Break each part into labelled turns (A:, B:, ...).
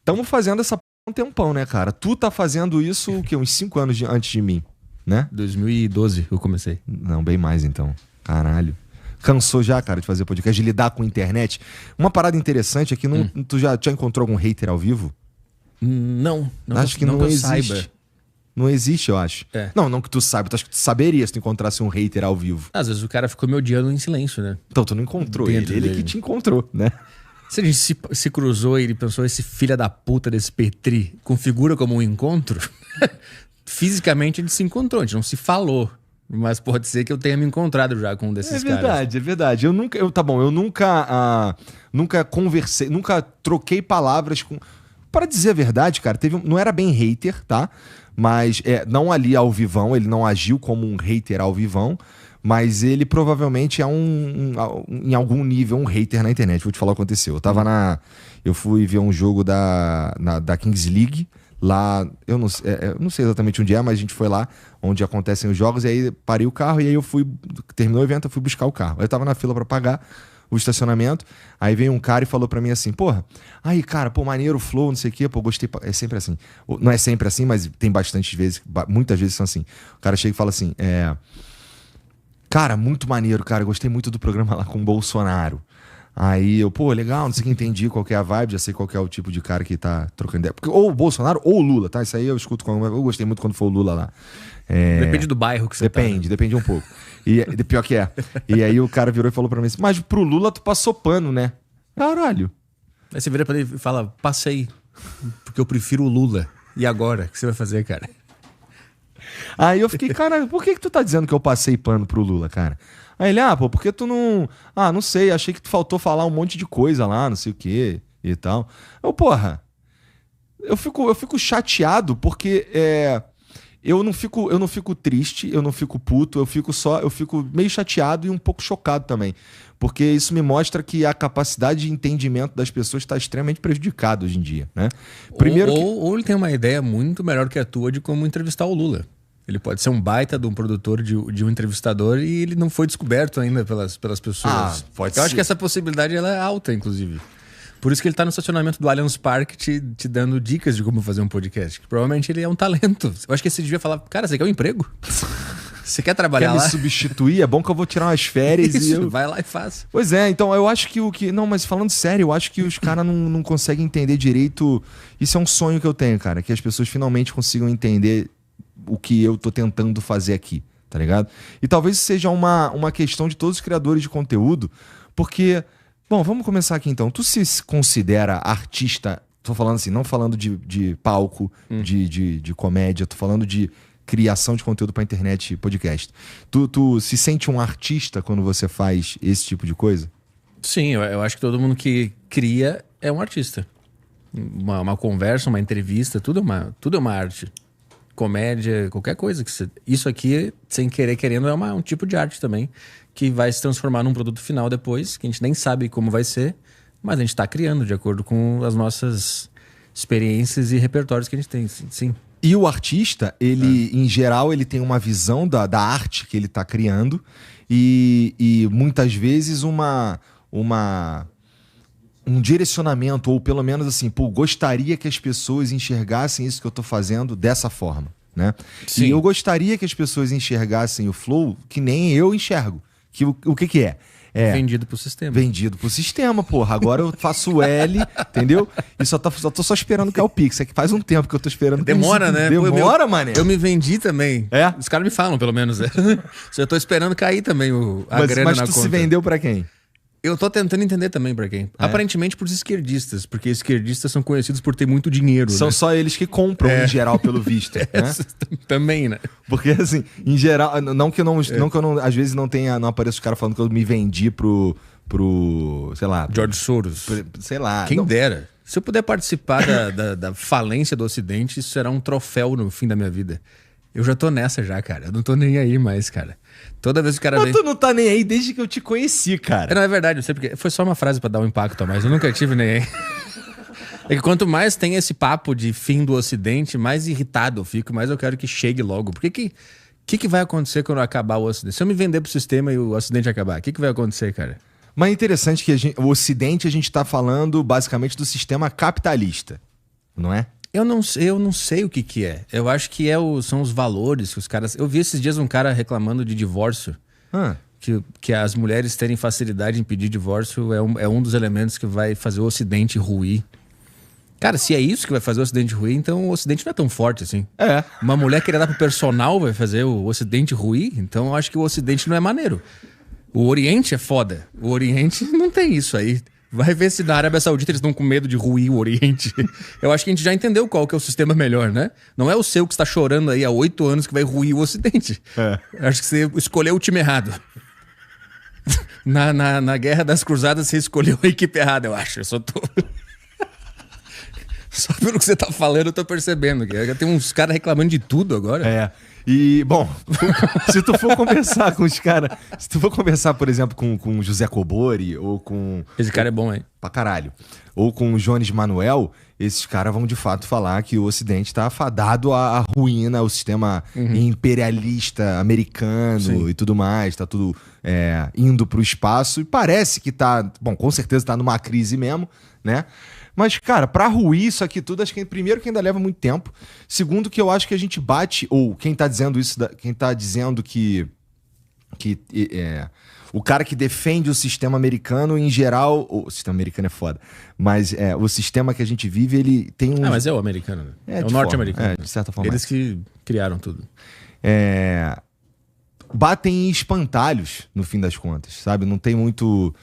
A: Estamos fazendo essa p... há um tempão, né, cara? Tu tá fazendo isso, o quê? Uns 5 anos antes de mim, né?
B: 2012 eu comecei.
A: Não, bem mais então. Caralho. Cansou já, cara, de fazer podcast, de lidar com a internet? Uma parada interessante é que tu já encontrou algum hater ao vivo?
B: Não.
A: Acho que não existe.
B: Saiba.
A: Não existe, eu acho.
B: É.
A: Não que tu saiba. Tu acho que tu saberia se tu encontrasse um hater ao vivo.
B: Às vezes o cara ficou me odiando em silêncio, né?
A: Então tu não encontrou
B: Dentro
A: ele. Ele
B: dele.
A: que te encontrou, né?
B: Se a gente se cruzou e ele pensou, esse filho da puta desse Petri configura como um encontro, fisicamente a gente se encontrou, a gente não se falou. Mas pode ser que eu tenha me encontrado já com um desses caras.
A: É verdade. Eu nunca conversei, nunca troquei palavras com... Para dizer a verdade, cara, não era bem hater, tá? Mas não ali ao vivão, ele não agiu como um hater ao vivão, mas ele provavelmente é em algum nível um hater na internet. Vou te falar o que aconteceu. Eu fui ver um jogo da Kings League, lá, eu não sei exatamente onde é, mas a gente foi lá onde acontecem os jogos, e aí parei o carro, e aí terminou o evento, eu fui buscar o carro. Aí eu tava na fila pra pagar o estacionamento, aí veio um cara e falou pra mim assim, porra, aí cara, pô, maneiro, flow, não sei o quê, pô, gostei, é sempre assim. Não é sempre assim, mas tem bastantes vezes, muitas vezes são assim. O cara chega e fala assim, cara, muito maneiro, cara, gostei muito do programa lá com o Bolsonaro. Aí eu, pô, legal, não sei o que, entendi qual que é a vibe, já sei qual que é o tipo de cara que tá trocando ideia. Porque, ou o Bolsonaro ou o Lula, tá? Isso aí eu escuto, eu gostei muito quando foi o Lula lá.
B: Depende do bairro que você tá.
A: Depende um pouco. E pior que é. E aí o cara virou e falou pra mim assim, mas pro Lula tu passou pano, né? Caralho.
B: Aí você vira pra ele e fala, passei, porque eu prefiro o Lula. E agora? O que você vai fazer, cara?
A: Aí eu fiquei, cara, por que tu tá dizendo que eu passei pano pro Lula, cara? Aí ele, pô, porque tu não... não sei, achei que tu faltou falar um monte de coisa lá, não sei o quê e tal. Porra, eu fico chateado porque eu não fico triste, eu não fico puto, eu fico meio chateado e um pouco chocado também. Porque isso me mostra que a capacidade de entendimento das pessoas está extremamente prejudicada hoje em dia, né?
B: Ou ele tem uma ideia muito melhor que a tua de como entrevistar o Lula. Ele pode ser um baita de um produtor, de um entrevistador, e ele não foi descoberto ainda pelas pessoas.
A: Pode ser.
B: Eu acho que essa possibilidade ela é alta, inclusive. Por isso que ele tá no estacionamento do Allianz Parque te dando dicas de como fazer um podcast. Provavelmente ele é um talento. Eu acho que você devia falar, cara, você quer um emprego? Você quer trabalhar lá?
A: Quer me substituir? É bom que eu vou tirar umas férias
B: Isso, vai lá e faz.
A: Pois é, então eu acho que... Não, mas falando sério, eu acho que os caras não conseguem entender direito... Isso é um sonho que eu tenho, cara. Que as pessoas finalmente consigam entender o que eu tô tentando fazer aqui, tá ligado? E talvez seja uma questão de todos os criadores de conteúdo, porque... Bom, vamos começar aqui então. Tu se considera artista... Tô falando assim, não falando de palco, de comédia, tô falando de criação de conteúdo pra internet e podcast. Tu se sente um artista quando você faz esse tipo de coisa?
B: Sim, eu acho que todo mundo que cria é um artista. Uma conversa, uma entrevista, tudo é uma arte. Comédia, qualquer coisa. Isso aqui, sem querer, querendo, é um tipo de arte também, que vai se transformar num produto final depois, que a gente nem sabe como vai ser, mas a gente tá criando de acordo com as nossas experiências e repertórios que a gente tem, sim.
A: E o artista, ele, em geral, ele tem uma visão da arte que ele tá criando e muitas vezes um direcionamento, ou pelo menos assim, pô, gostaria que as pessoas enxergassem isso que eu tô fazendo dessa forma, né?
B: Sim.
A: E eu gostaria que as pessoas enxergassem o Flow que nem eu enxergo. O que é?
B: Vendido pro sistema.
A: Vendido pro sistema, porra. Agora eu faço o L, entendeu? E tô só esperando que é o Pix. É que faz um tempo que eu tô esperando.
B: Demora, né?
A: Demora, mané.
B: Eu me vendi também.
A: É?
B: Os caras me falam, pelo menos. Eu tô esperando cair também a grana
A: mas
B: na
A: tu
B: conta.
A: se vendeu pra quem?
B: Eu tô tentando entender também pra quem. Aparentemente pros esquerdistas, porque esquerdistas são conhecidos por ter muito dinheiro.
A: São
B: né?
A: só eles que compram, em geral, pelo visto. Né?
B: Também, né?
A: Porque, assim, em geral, não que eu não, às vezes não apareça os caras falando que eu me vendi pro sei lá...
B: George Soros.
A: Sei lá.
B: Quem dera. Se eu puder participar da falência do Ocidente, isso será um troféu no fim da minha vida. Eu já tô nessa já, cara. Eu não tô nem aí mais, cara. Toda vez que o cara vem...
A: tu não tá nem aí desde que eu te conheci, cara.
B: Não, é verdade, eu sei porque... Foi só uma frase pra dar um impacto a mais. Eu nunca tive nem aí. É que quanto mais tem esse papo de fim do Ocidente, mais irritado eu fico, mais eu quero que chegue logo. Porque que vai acontecer quando acabar o Ocidente? Se eu me vender pro sistema e o Ocidente acabar, o que vai acontecer, cara?
A: Mas é interessante que o Ocidente a gente tá falando basicamente do sistema capitalista. não é?
B: Eu não sei o que é. Eu acho que são os valores que os caras... Eu vi esses dias um cara reclamando de divórcio. Que as mulheres terem facilidade em pedir divórcio é um dos elementos que vai fazer o Ocidente ruir. Cara, se é isso que vai fazer o Ocidente ruir, então o Ocidente não é tão forte assim. Uma mulher querer dar pro personal vai fazer o Ocidente ruir, então eu acho que o Ocidente não é maneiro. O Oriente é foda. O Oriente não tem isso aí. Vai ver se na Arábia Saudita eles estão com medo de ruir o Oriente. Eu acho que a gente já entendeu qual que é o sistema melhor, né? Não é o seu que está chorando aí há 8 anos que vai ruir o Ocidente. Acho que você escolheu o time errado. Na Guerra das Cruzadas você escolheu a equipe errada, eu acho. Eu só tô... Só pelo que você tá falando eu tô percebendo que tem uns caras reclamando de tudo agora.
A: E, bom, se tu for conversar com os caras... Se tu for conversar, por exemplo, com o José Cobori ou com...
B: Esse cara é bom, hein?
A: Pra caralho. Ou com o Jones Manuel, esses caras vão de fato falar que o Ocidente tá afadado à ruína, ao sistema imperialista americano e tudo mais. Tá tudo indo pro espaço. E parece que tá... Bom, com certeza tá numa crise mesmo, né? Mas, cara, pra ruir isso aqui tudo, acho que primeiro que ainda leva muito tempo. Segundo que eu acho que a gente bate, ou quem tá dizendo isso, quem tá dizendo que o cara que defende o sistema americano, em geral, o sistema americano é foda, mas o sistema que a gente vive, ele tem um...
B: mas é o americano, né? É o norte-americano.
A: De certa forma.
B: Eles que criaram tudo.
A: Batem em espantalhos, no fim das contas, sabe? Não tem muito...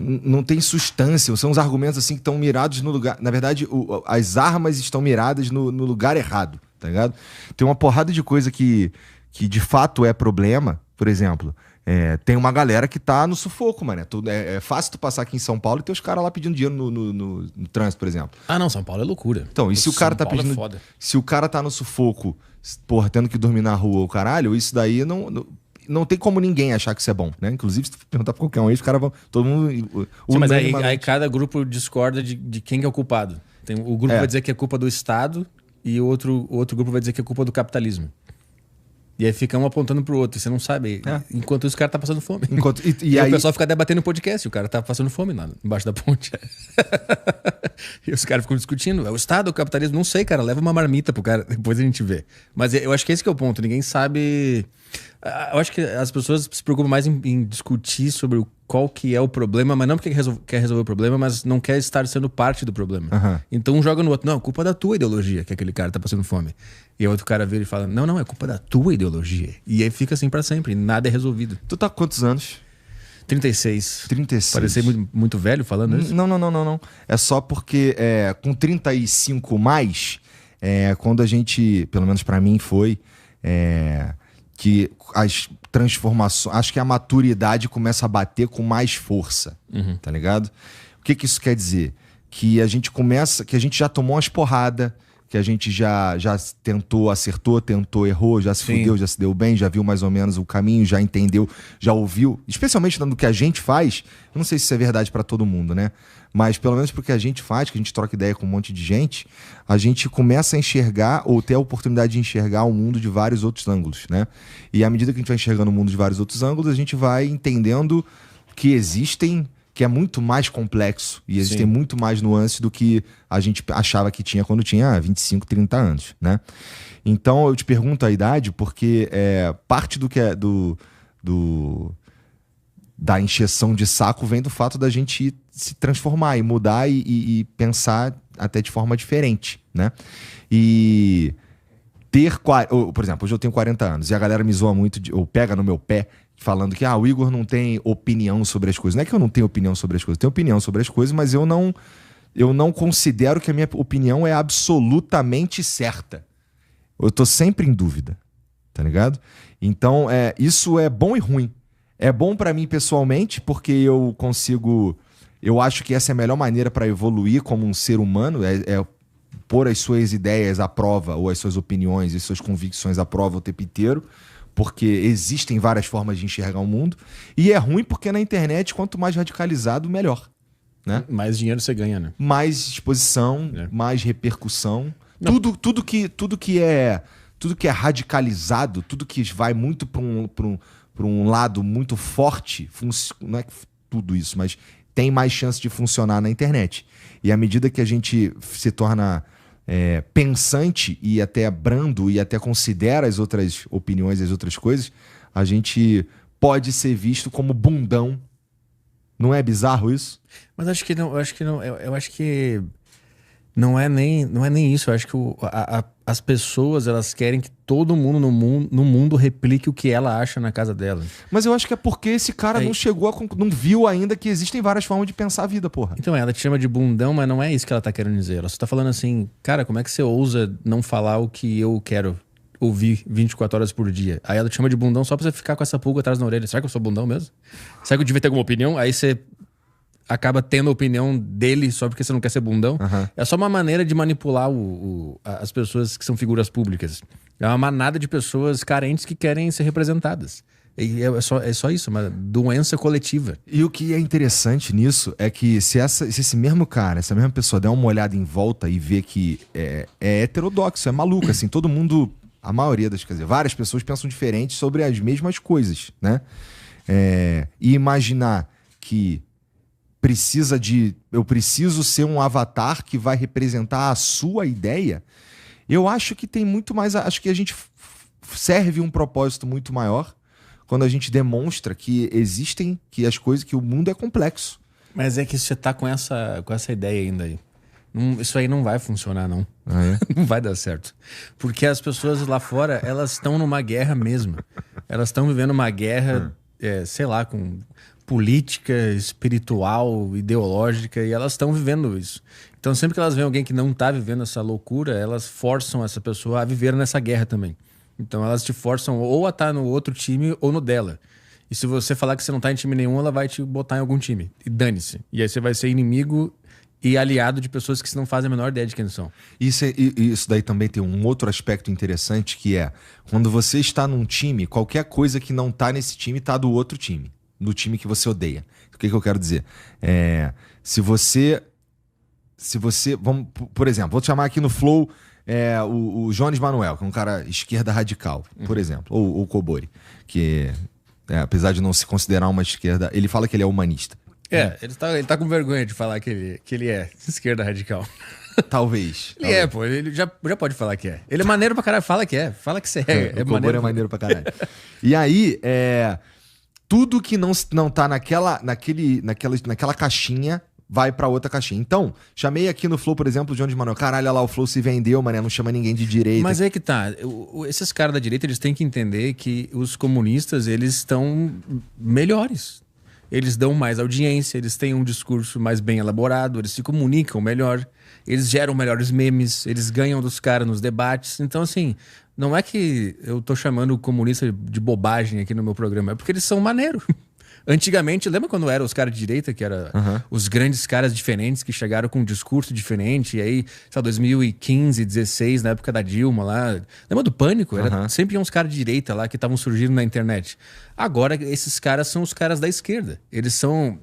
A: Não tem substância, são os argumentos assim que estão mirados no lugar... Na verdade, as armas estão miradas no lugar errado, tá ligado? Tem uma porrada de coisa que de fato é problema. Por exemplo, tem uma galera que tá no sufoco, mano. É fácil tu passar aqui em São Paulo e ter os caras lá pedindo dinheiro no trânsito, por exemplo.
B: Ah, não, São Paulo é loucura.
A: Então, e se o cara tá pedindo... Se o cara tá no sufoco, porra, tendo que dormir na rua, o caralho, isso daí não tem como ninguém achar que isso é bom, né? Inclusive, se tu perguntar pra qualquer um aí, os caras vão... Todo mundo...
B: Sim, mas aí cada grupo discorda de quem que é o culpado. O grupo vai dizer que é culpa do Estado e o outro grupo vai dizer que é culpa do capitalismo. E aí fica um apontando pro outro, e você não sabe. Enquanto isso, o cara tá passando fome. E aí o pessoal fica debatendo no podcast, o cara tá passando fome lá embaixo da ponte. E os caras ficam discutindo, é o Estado ou o capitalismo? Não sei, cara, leva uma marmita pro cara, depois a gente vê. Mas eu acho que esse que é o ponto, ninguém sabe... Eu acho que as pessoas se preocupam mais em discutir sobre qual que é o problema, mas não porque quer resolver o problema, mas não quer estar sendo parte do problema. Então um joga no outro, não, é culpa da tua ideologia que aquele cara tá passando fome. E o outro cara vira e fala, não, é culpa da tua ideologia. E aí fica assim pra sempre, nada é resolvido.
A: Tu tá com quantos anos?
B: 36.
A: 36.
B: Parecer muito velho falando isso?
A: Não. É só porque com 35 mais, quando a gente, pelo menos pra mim foi... que as transformações... Acho que a maturidade começa a bater com mais força, tá ligado? O que isso quer dizer? Que a gente já tomou umas porradas, que a gente já tentou, acertou, errou, já se fudeu, já se deu bem, já viu mais ou menos o caminho, já entendeu, já ouviu. Especialmente no que a gente faz, eu não sei se isso é verdade pra todo mundo, né? Mas pelo menos porque a gente faz, que a gente troca ideia com um monte de gente, a gente começa a enxergar, ou ter a oportunidade de enxergar o mundo de vários outros ângulos, né? E à medida que a gente vai enxergando o mundo de vários outros ângulos, a gente vai entendendo que é muito mais complexo e existem muito mais nuances do que a gente achava que tinha quando tinha 25, 30 anos, né? Então eu te pergunto a idade porque parte do que é da encheção de saco vem do fato da gente se transformar e mudar e pensar até de forma diferente, né? E por exemplo, hoje eu tenho 40 anos e a galera me zoa muito, ou pega no meu pé, falando que o Igor não tem opinião sobre as coisas. Não é que eu não tenho opinião sobre as coisas, eu tenho opinião sobre as coisas, mas eu não considero que a minha opinião é absolutamente certa. Eu tô sempre em dúvida, tá ligado? Então, isso é bom e ruim. É bom pra mim pessoalmente, porque eu acho que essa é a melhor maneira pra evoluir como um ser humano, pôr as suas ideias à prova, ou as suas opiniões e suas convicções à prova o tempo inteiro, porque existem várias formas de enxergar o mundo. E é ruim porque na internet, quanto mais radicalizado, melhor, né?
B: Mais dinheiro você ganha, né?
A: Mais exposição, mais repercussão. Tudo que é radicalizado, tudo que vai muito para um lado muito forte, não é tudo isso, mas tem mais chance de funcionar na internet. E à medida que a gente se torna pensante e até brando e até considera as outras opiniões, as outras coisas, a gente pode ser visto como bundão. Não é bizarro isso?
B: Mas acho que não, eu acho que não é nem isso. Eu acho que as pessoas, elas querem que todo mundo no mundo replique o que ela acha na casa dela.
A: Mas eu acho que é porque esse cara não chegou não viu ainda que existem várias formas de pensar a vida, porra.
B: Então ela te chama de bundão, mas não é isso que ela tá querendo dizer. Ela só tá falando assim, cara, como é que você ousa não falar o que eu quero ouvir 24 horas por dia? Aí ela te chama de bundão só pra você ficar com essa pulga atrás na orelha. Será que eu sou bundão mesmo? Será que eu devia ter alguma opinião? Aí você acaba tendo a opinião dele só porque você não quer ser bundão. É só uma maneira de manipular as pessoas que são figuras públicas. É uma manada de pessoas carentes que querem ser representadas. E é só isso, uma doença coletiva.
A: E o que é interessante nisso é que se esse mesmo cara, essa mesma pessoa der uma olhada em volta e ver que é heterodoxo, é maluco, assim, todo mundo, a maioria quer dizer, várias pessoas pensam diferente sobre as mesmas coisas, né? E imaginar que eu preciso ser um avatar que vai representar a sua ideia, eu acho que tem muito mais, acho que a gente serve um propósito muito maior quando a gente demonstra que existem, que as coisas, que o mundo é complexo.
B: Mas é que você tá com essa ideia ainda aí. Isso aí não vai funcionar, não.
A: Ah, é?
B: Não vai dar certo. Porque as pessoas lá fora, elas estão numa guerra mesmo. Elas estão vivendo uma guerra, sei lá, com política, espiritual, ideológica, e elas estão vivendo isso. Então sempre que elas veem alguém que não tá vivendo essa loucura, elas forçam essa pessoa a viver nessa guerra também. Então elas te forçam ou a estar no outro time ou no dela. E se você falar que você não tá em time nenhum, ela vai te botar em algum time. E dane-se. E aí você vai ser inimigo e aliado de pessoas que não fazem a menor ideia de quem são.
A: Isso daí também tem um outro aspecto interessante, que é quando você está num time, qualquer coisa que não tá nesse time tá do outro time. No time que você odeia. O que eu quero dizer? Se você... Vamos, por exemplo, vou te chamar aqui no Flow o Jones Manuel, que é um cara esquerda radical, por exemplo. Ou o Kobori, que apesar de não se considerar uma esquerda, ele fala que ele é humanista.
B: Ele tá com vergonha de falar que ele é esquerda radical.
A: Talvez.
B: Ele pô, ele já pode falar que é. Ele é maneiro pra caralho, fala que é. Fala que você é.
A: O Kobori é maneiro pra caralho. E aí, tudo que não tá naquela caixinha vai pra outra caixinha. Então, chamei aqui no Flow, por exemplo, o Jones Manuel. Caralho, olha lá, o Flow se vendeu, mané, não chama ninguém de direita.
B: Mas é que tá. Esses caras da direita, eles têm que entender que os comunistas, eles estão melhores. Eles dão mais audiência, eles têm um discurso mais bem elaborado, eles se comunicam melhor, eles geram melhores memes, eles ganham dos caras nos debates. Então, assim, não é que eu tô chamando o comunista de bobagem aqui no meu programa, é porque eles são maneiro. Antigamente, lembra quando eram os caras de direita, que eram os grandes caras diferentes, que chegaram com um discurso diferente, e aí, sei lá, 2015, 16, na época da Dilma lá, lembra do Pânico? Sempre tinha uns caras de direita lá que estavam surgindo na internet. Agora, esses caras são os caras da esquerda.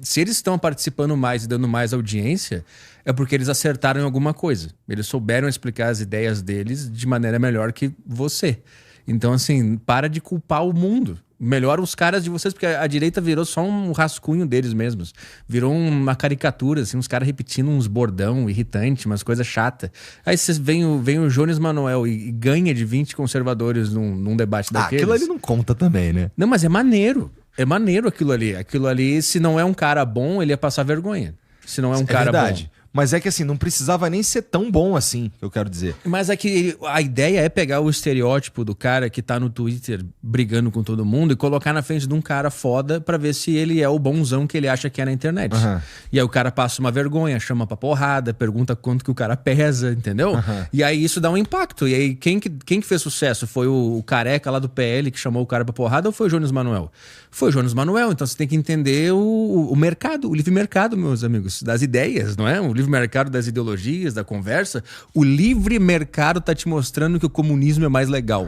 B: Se eles estão participando mais e dando mais audiência, é porque eles acertaram em alguma coisa. Eles souberam explicar as ideias deles de maneira melhor que você. Então, assim, para de culpar o mundo. Melhora os caras de vocês, porque a direita virou só um rascunho deles mesmos. Virou uma caricatura, assim, uns caras repetindo uns bordão irritante, umas coisas chatas. Aí vocês vem o Jones Manuel e ganha de 20 conservadores num debate daqueles.
A: Aquilo ali não conta também, né?
B: Não, mas é maneiro. É maneiro aquilo ali. Aquilo ali, se não é um cara bom, ele ia passar vergonha. Se não é um cara
A: verdade.
B: bom.
A: Mas é que assim, não precisava nem ser tão bom assim, eu quero dizer.
B: Mas é que a ideia é pegar o estereótipo do cara que tá no Twitter brigando com todo mundo e colocar na frente de um cara foda pra ver se ele é o bonzão que ele acha que é na internet. E aí o cara passa uma vergonha, chama pra porrada, pergunta quanto que o cara pesa, entendeu? E aí isso dá um impacto. E aí quem que fez sucesso? Foi o careca lá do PL que chamou o cara pra porrada ou foi o Jones Manuel? Foi o Jones Manuel. Então você tem que entender o mercado, o livre mercado, meus amigos, das ideias, não é? O livre mercado das ideologias, da conversa. O livre mercado tá te mostrando que o comunismo é mais legal.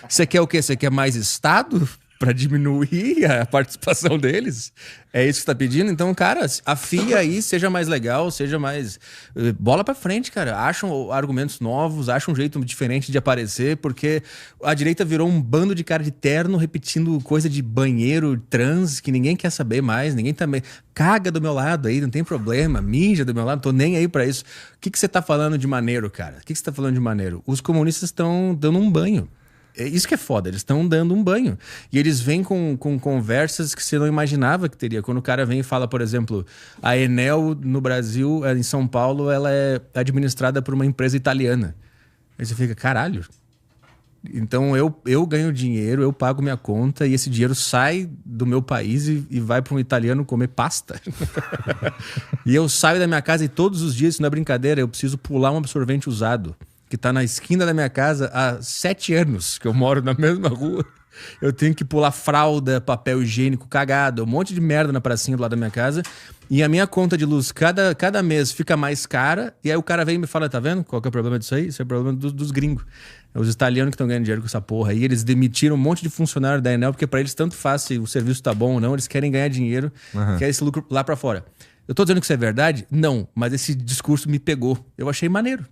B: Você quer o quê? Você quer mais Estado? pra diminuir a participação deles. É isso que você tá pedindo? Então, cara, afia aí, seja mais legal, seja mais... Bola pra frente, cara. Acham argumentos novos, acham um jeito diferente de aparecer, porque a direita virou um bando de cara de terno repetindo coisa de banheiro, trans, que ninguém quer saber mais, ninguém também... Caga do meu lado aí, não tem problema, mija do meu lado, não tô nem aí pra isso. O que você tá falando de maneiro, cara? O que você tá falando de maneiro? Os comunistas estão dando um banho. É isso que é foda, eles estão dando um banho. E eles vêm com conversas que você não imaginava que teria. Quando o cara vem e fala, por exemplo, a Enel no Brasil, em São Paulo, ela é administrada por uma empresa italiana. Aí você fica, caralho. Então eu ganho dinheiro, eu pago minha conta e esse dinheiro sai do meu país e vai para um italiano comer pasta. E eu saio da minha casa e todos os dias, isso não é brincadeira, eu preciso pular um absorvente usado que tá na esquina da minha casa há 7 anos que eu moro na mesma rua. Eu tenho que pular fralda, papel higiênico cagado, um monte de merda na pracinha do lado da minha casa. E a minha conta de luz cada mês fica mais cara. E aí o cara vem e me fala, tá vendo? Qual que é o problema disso aí? Isso é o problema dos gringos. É os italianos que estão ganhando dinheiro com essa porra. E eles demitiram um monte de funcionário da Enel, porque pra eles tanto faz se o serviço tá bom ou não. Eles querem ganhar dinheiro, querem esse lucro lá pra fora. Eu tô dizendo que isso é verdade? Não. Mas esse discurso me pegou. Eu achei maneiro.